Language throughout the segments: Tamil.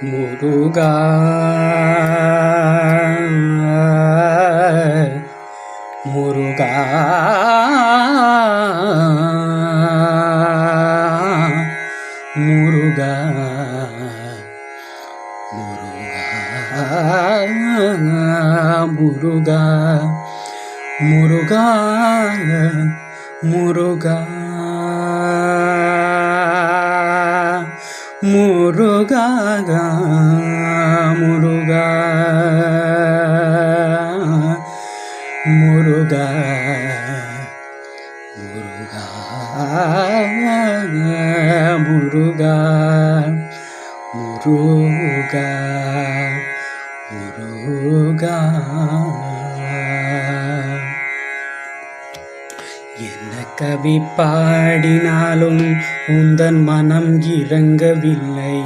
முருகா முருகா முருகா முருகா முருகா முருகா முருகா முருகா முருகா முருகா முருகா முருகா என்ன கவி பாடினாலும் உந்தன் மனம் இறங்கவில்லை.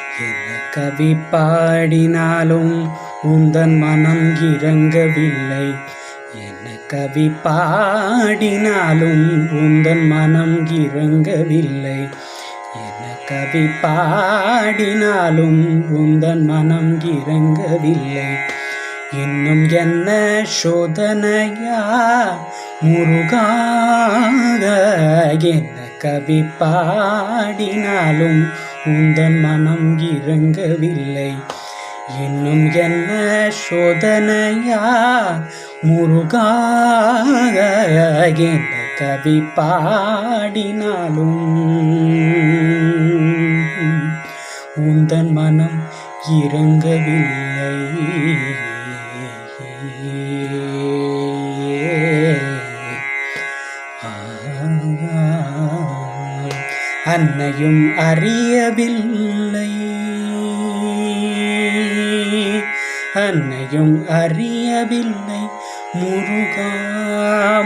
என்ன கவி பாடினாலும் உந்தன் மனம் இறங்கவில்லை. என்ன கவி பாடினாலும் உந்தன் மனம் இறங்கவில்லை. என்ன கவி பாடினாலும் உந்தன் மனம் இறங்கவில்லை. இன்னும் என்ன சோதனையா முருகா. என்ன கவி பாடினாலும் உந்தன் மனம் இறங்கவில்லை. இன்னும் என்ன சோதனையா முருகா. என்ன கவி பாடினாலும் உந்தன் மனம் இறங்கவில்லை. அன்னையும் அறியவில்லை. அன்னையும் அறியவில்லை முருகா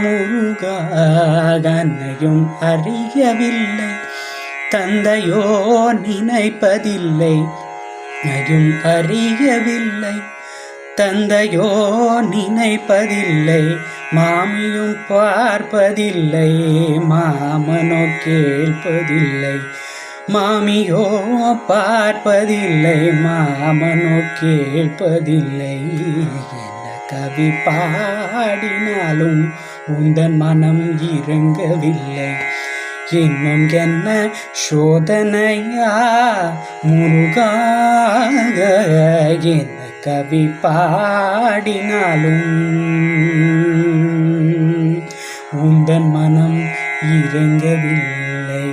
முருகா. அன்னையும் அறியவில்லை. தந்தையோ நினைப்பதில்லை. அன்னையும் அறியவில்லை. தந்தையோ நினைப்பதில்லை. மாமியும் பார்ப்பதில்லை. மாமனோ கேட்பதில்லை. மாமியோ பார்ப்பதில்லை. மாமனோ கேட்பதில்லை. என்ன கவி பாடினாலும் உந்தன் மனம் இறங்கவில்லை. இன்னும் என்ன சோதனையா முருகா. என்ன கவி பாடினாலும் உந்தன் மனம் இறங்கவில்லை.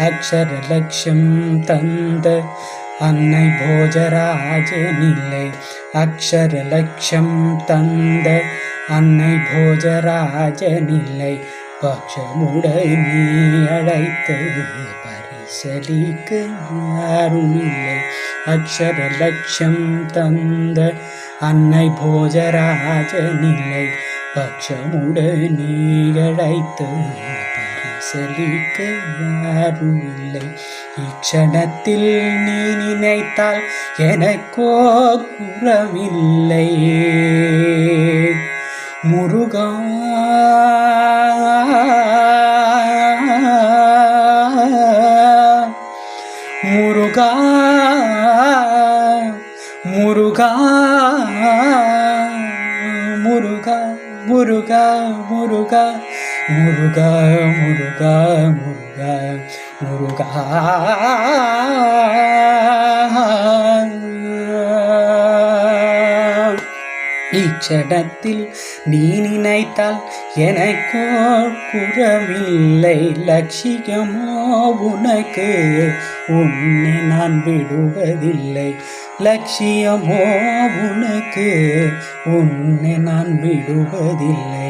அக்ஷர லட்சம் தந்த அன்னை போஜராஜனில்லை. அக்ஷர லட்சம் தந்த அன்னை போஜராஜனில்லை. பட்சமுடை நீ அழைத்து பரிசலிக்க யாரும் இல்லை. அக்ஷர லட்சம் தந்த அன்னை போஜராஜனில்லை. பட்சமுடை நீ அழைத்து பரிசலிக்க யாரும் இல்லை. இச்சணத்தில் நீ நினைத்தால் எனக்கோ குறமில்லை. முருகா முருகா முருகா முருகா முருகா முருகா முருகா முருகா முருகா முருகா. இச்சடத்தில் நீ நினைத்தால் எனக்கோ குறவில்லை. லட்சியமோ உனக்கு உன்னை நான் விடுவதில்லை. லட்சியமோ உனக்கு உன்னை நான் விடுவதில்லை.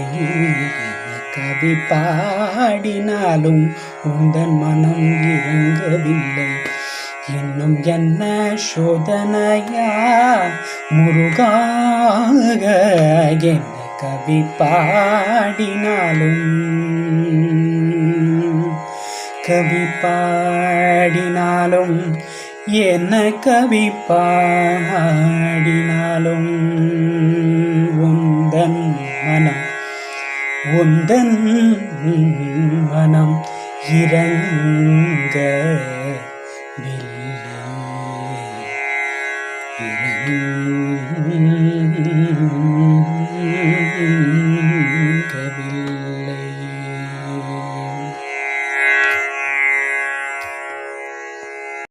கவி பாடினாலும் உந்தன் மனம் இறங்கவில்லை. இன்னும் என்ன சோதனையா முருகா. என்ன கவி பாடினாலும் கவி பாடினாலும் என்ன கவி பாடினாலும் உந்தன் மனம் இறங்கவில்லை.